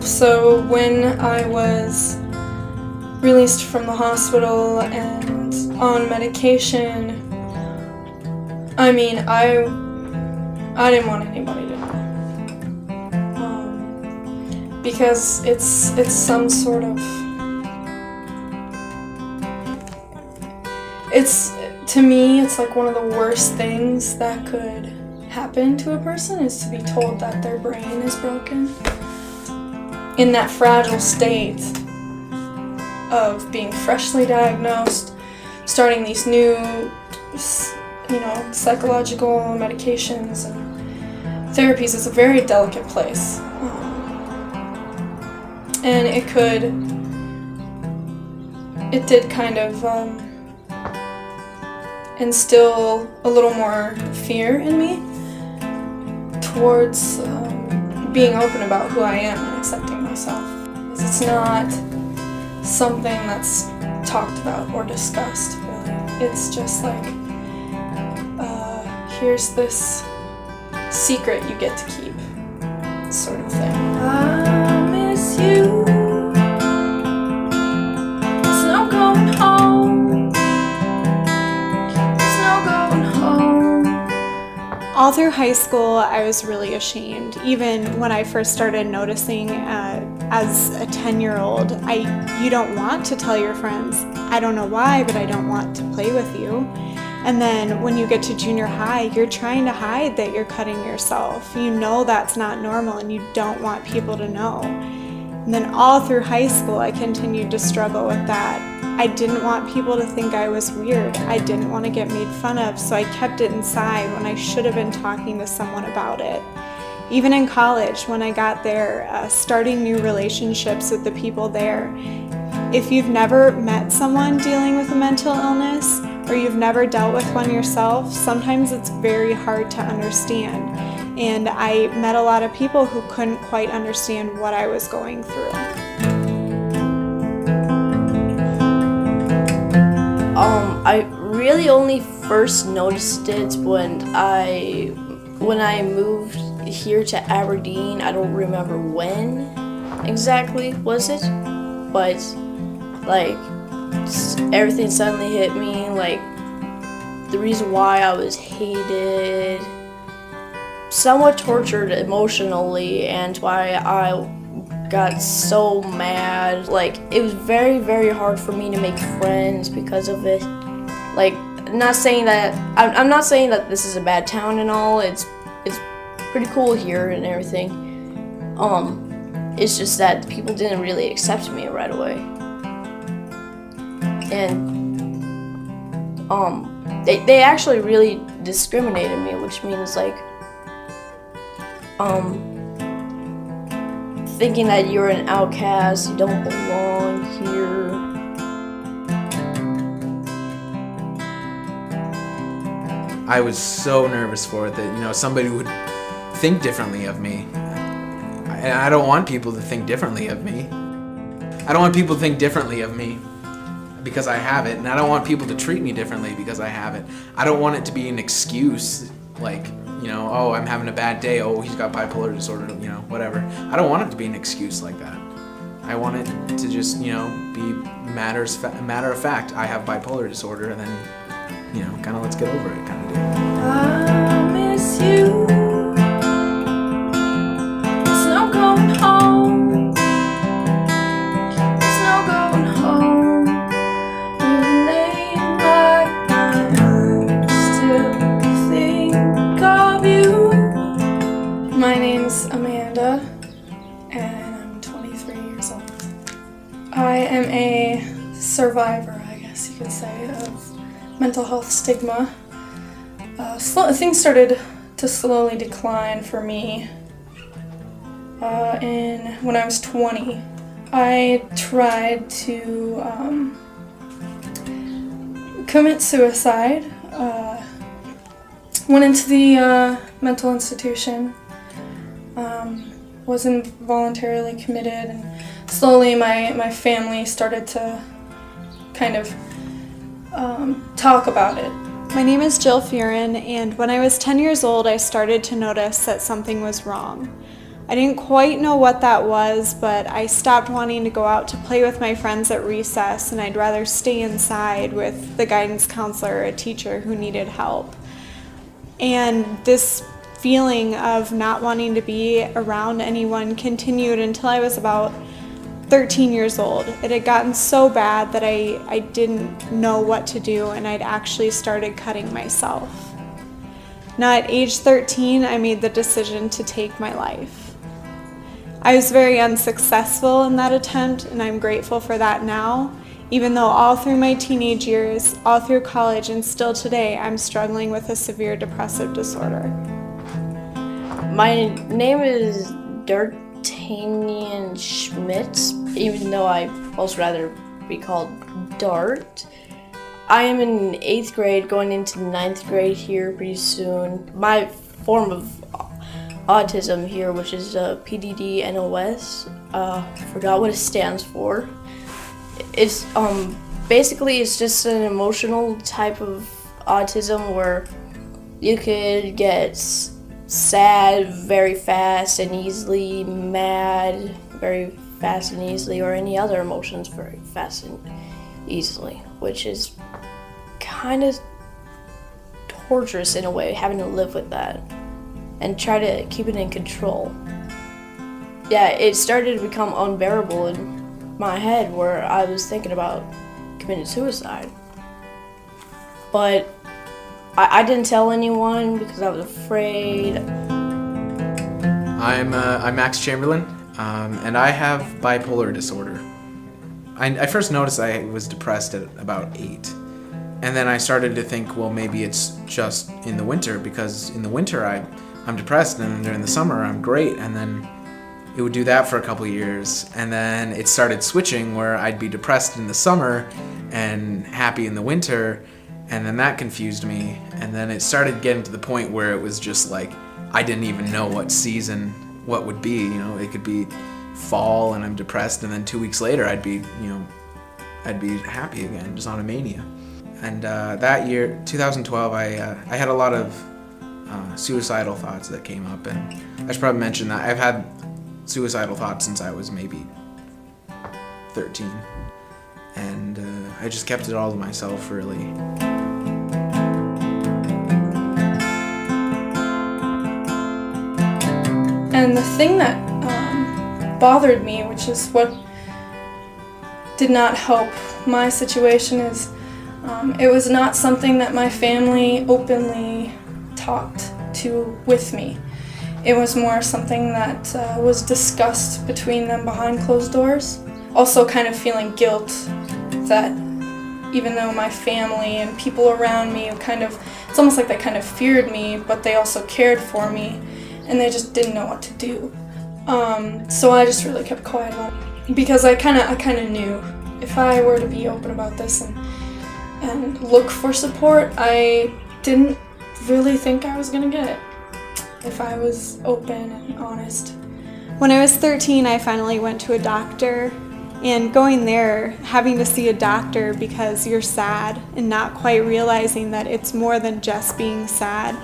So when I was released from the hospital and on medication, I mean, I didn't want anybody to know. Because it's some sort of, to me, it's like one of the worst things that could happen to a person is to be told that their brain is broken. In that fragile state of being freshly diagnosed, starting these new, psychological medications and therapies is a very delicate place. And it did kind of instill a little more fear in me towards being open about who I am and accepting myself. Because it's not something that's talked about or discussed, really. It's just like, here's this secret you get to keep, sort of thing. I miss you. There's no going home. There's no going home. All through high school, I was really ashamed. Even when I first started noticing as a 10-year-old, you don't want to tell your friends, I don't know why, but I don't want to play with you. And then when you get to junior high, you're trying to hide that you're cutting yourself. You know that's not normal and you don't want people to know. And then all through high school, I continued to struggle with that. I didn't want people to think I was weird. I didn't want to get made fun of, so I kept it inside when I should have been talking to someone about it. Even in college, when I got there, starting new relationships with the people there. If you've never met someone dealing with a mental illness, or you've never dealt with one yourself, sometimes it's very hard to understand. And I met a lot of people who couldn't quite understand what I was going through. I really only first noticed it when I moved here to Aberdeen. I don't remember when exactly was it, but like everything suddenly hit me, like the reason why I was hated, somewhat tortured emotionally, and why I got so mad. Like it was very, very hard for me to make friends because of it. Like I'm not saying that this is a bad town and all. It's pretty cool here and everything. It's just that people didn't really accept me right away. And they actually really discriminated me, which means like thinking that you're an outcast, you don't belong here. I was so nervous for it that somebody would think differently of me. And I don't want people to think differently of me. I don't want people to think differently of me because I have it, and I don't want people to treat me differently because I have it. I don't want it to be an excuse, like, oh, I'm having a bad day, oh, he's got bipolar disorder, whatever. I don't want it to be an excuse like that. I want it to just, be matter of fact, I have bipolar disorder, and then, kind of let's get over it kind of deal. I miss you. There's no going home. There's no going home. You lay like I still think of you. My name's Amanda, and I'm 23 years old. I am a survivor, I guess you could say, of mental health stigma. Things started to slowly decline for me when I was 20. I tried to commit suicide. Went into the mental institution. Was involuntarily committed, and slowly my family started to kind of talk about it. My name is Jill Fearon, and when I was 10 years old, I started to notice that something was wrong. I didn't quite know what that was, but I stopped wanting to go out to play with my friends at recess, and I'd rather stay inside with the guidance counselor or a teacher who needed help. And this feeling of not wanting to be around anyone continued until I was about 13 years old. It had gotten so bad that I didn't know what to do, and I'd actually started cutting myself. Now at age 13, I made the decision to take my life. I was very unsuccessful in that attempt, and I'm grateful for that now, even though all through my teenage years, all through college, and still today, I'm struggling with a severe depressive disorder. My name is D'Artagnan Schmidt, even though I most rather be called Dart. I am in 8th grade, going into 9th grade here pretty soon. My form of autism here, which is PDD-NOS, forgot what it stands for. It's basically it's just an emotional type of autism where you could get sad very fast and easily, mad very fast and easily, or any other emotions very fast and easily, which is kind of torturous in a way, having to live with that and try to keep it in control. Yeah, it started to become unbearable in my head where I was thinking about committing suicide. But I didn't tell anyone because I was afraid. I'm Max Chamberlain, and I have bipolar disorder. I first noticed I was depressed at about 8. And then I started to think, well, maybe it's just in the winter, because in the winter I'm depressed, and then during the summer I'm great, and then it would do that for a couple years, and then it started switching where I'd be depressed in the summer and happy in the winter, and then that confused me, and then it started getting to the point where it was just like I didn't even know what season what would be. It could be fall and I'm depressed, and then 2 weeks later I'd be happy again, just on a mania. And that year, 2012, I had a lot of suicidal thoughts that came up, and I should probably mention that I've had suicidal thoughts since I was maybe 13, and I just kept it all to myself, really. And the thing that bothered me, which is what did not help my situation, is it was not something that my family openly talked to with me. It was more something that was discussed between them behind closed doors. Also kind of feeling guilt that even though my family and people around me it's almost like they kind of feared me, but they also cared for me, and they just didn't know what to do. So I just really kept quiet about it, because I kind of knew if I were to be open about this and look for support, I didn't really think I was gonna get it if I was open and honest. When I was 13, I finally went to a doctor, and going there, having to see a doctor because you're sad and not quite realizing that it's more than just being sad,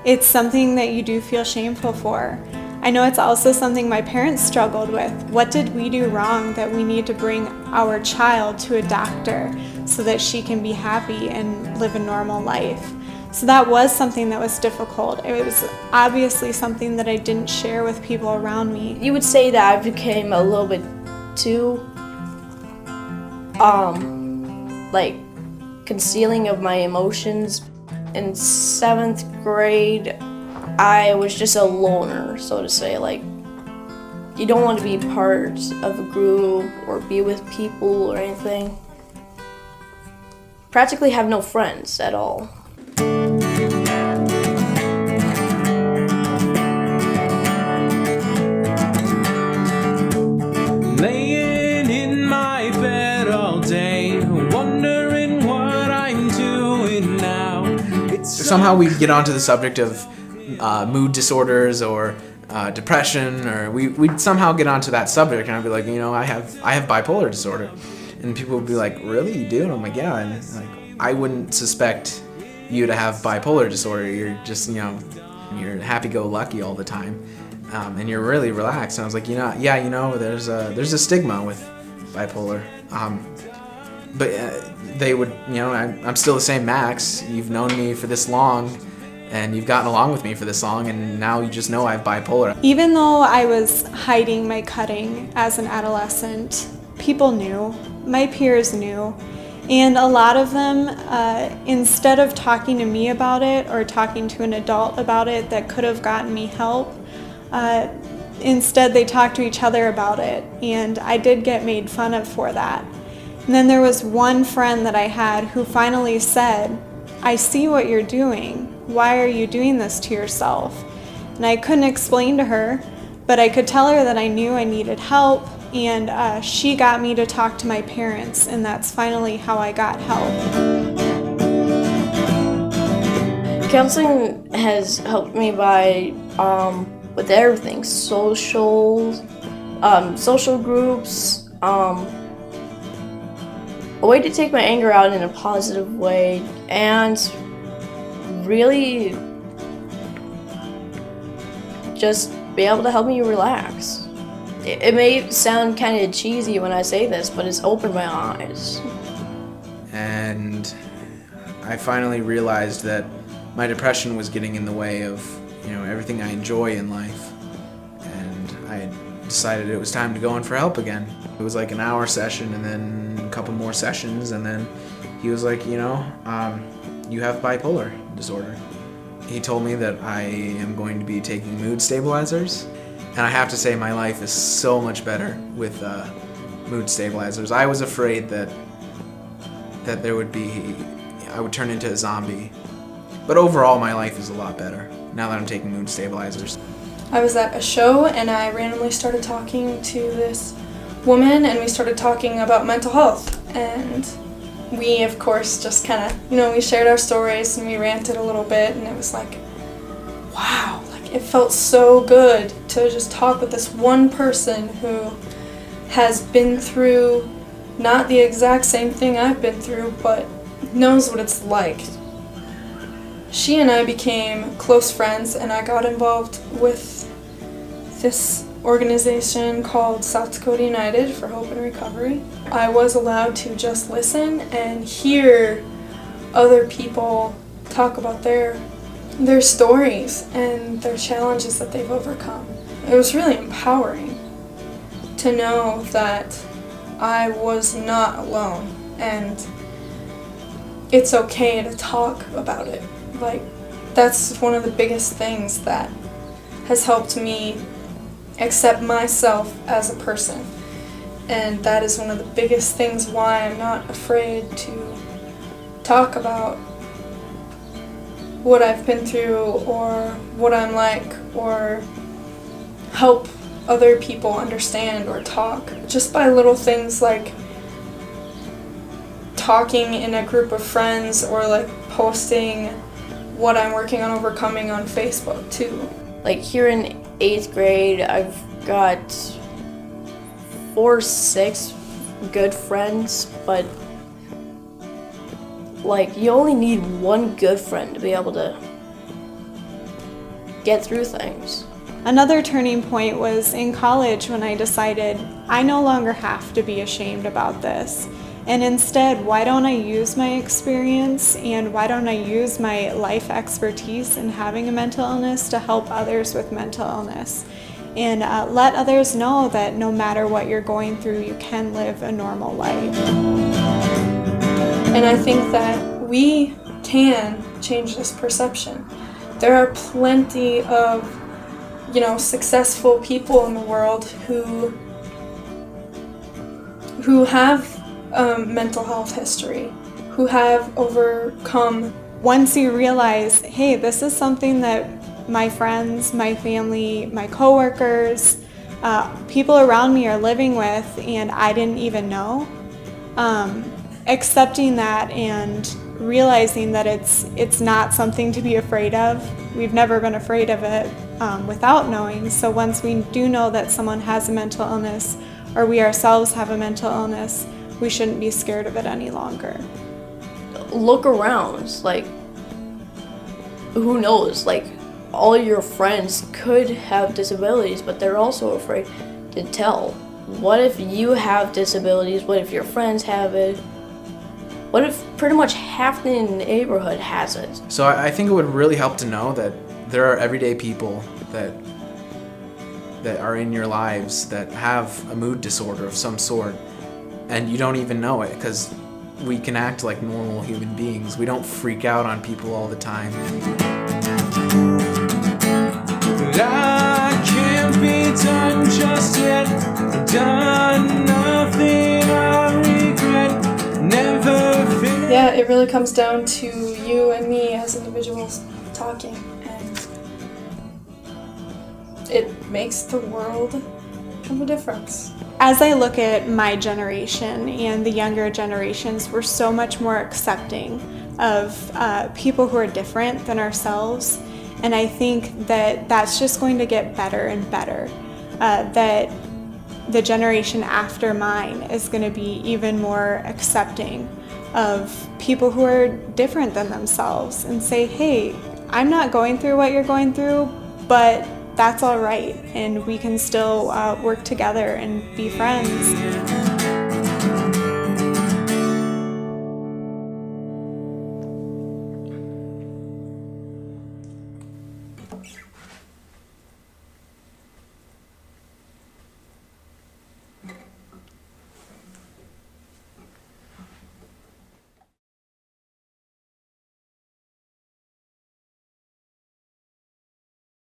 it's something that you do feel shameful for. I know it's also something my parents struggled with. What did we do wrong that we need to bring our child to a doctor so that she can be happy and live a normal life? So that was something that was difficult. It was obviously something that I didn't share with people around me. You would say that I became a little bit too, concealing of my emotions. In 7th grade, I was just a loner, so to say. You don't want to be part of a group or be with people or anything. Practically have no friends at all. Laying in my bed all day, wondering what I'm doing now. Somehow we get onto the subject of mood disorders or depression, or we'd somehow get onto that subject, and I'd be like, I have bipolar disorder, and people would be like, really, you do? And I'm like, yeah. And I wouldn't suspect you to have bipolar disorder. You're just you're happy-go-lucky all the time. and you're really relaxed. And I was like, there's a stigma with bipolar. But they would, I'm still the same Max. You've known me for this long, and you've gotten along with me for this long, and now you just know I have bipolar. Even though I was hiding my cutting as an adolescent, people knew, my peers knew, and a lot of them, instead of talking to me about it or talking to an adult about it that could have gotten me help, instead they talked to each other about it, and I did get made fun of for that. And then there was one friend that I had who finally said, "I see what you're doing. Why are you doing this to yourself?" And I couldn't explain to her, but I could tell her that I knew I needed help, and she got me to talk to my parents, and that's finally how I got help. Counseling has helped me with everything, social groups, a way to take my anger out in a positive way, and really just be able to help me relax. It may sound kind of cheesy when I say this, but it's opened my eyes. And I finally realized that my depression was getting in the way of, everything I enjoy in life. And I decided it was time to go in for help again. It was like an hour session and then a couple more sessions, and then he was like, you have bipolar disorder. He told me that I am going to be taking mood stabilizers, and I have to say my life is so much better with mood stabilizers. I was afraid that I would turn into a zombie, but overall my life is a lot better now that I'm taking mood stabilizers. I was at a show and I randomly started talking to this woman, and we started talking about mental health, and we of course just kind of, we shared our stories and we ranted a little bit, and it was like, wow, it felt so good to just talk with this one person who has been through not the exact same thing I've been through, but knows what it's like. She and I became close friends, and I got involved with this organization called South Dakota United for Hope and Recovery. I was allowed to just listen and hear other people talk about their stories and their challenges that they've overcome. It was really empowering to know that I was not alone, and it's okay to talk about it. That's one of the biggest things that has helped me accept myself as a person, and that is one of the biggest things why I'm not afraid to talk about what I've been through or what I'm like, or help other people understand or talk just by little things like talking in a group of friends, or posting what I'm working on overcoming on Facebook too. Here in 8th grade, I've got 4 or 6 good friends, but you only need one good friend to be able to get through things. Another turning point was in college when I decided I no longer have to be ashamed about this. And instead, why don't I use my experience, and why don't I use my life expertise in having a mental illness to help others with mental illness, and let others know that no matter what you're going through, you can live a normal life. And I think that we can change this perception. There are plenty of, successful people in the world who have mental health history, who have overcome. Once you realize, hey, this is something that my friends, my family, my coworkers, people around me are living with, and I didn't even know, accepting that and realizing that it's not something to be afraid of. We've never been afraid of it without knowing. So once we do know that someone has a mental illness, or we ourselves have a mental illness, we shouldn't be scared of it any longer. Look around, who knows, all your friends could have disabilities, but they're also afraid to tell. What if you have disabilities? What if your friends have it? What if pretty much half the neighborhood has it? So I think it would really help to know that there are everyday people that are in your lives that have a mood disorder of some sort, and you don't even know it, because we can act like normal human beings. We don't freak out on people all the time. But I can't be done just yet. Done nothing I regret. Never feel. Yeah, it really comes down to you and me as individuals talking, and it makes the world of a difference. As I look at my generation and the younger generations, we're so much more accepting of people who are different than ourselves. And I think that that's just going to get better and better. That the generation after mine is going to be even more accepting of people who are different than themselves and say, hey, I'm not going through what you're going through, but that's all right, and we can still work together and be friends.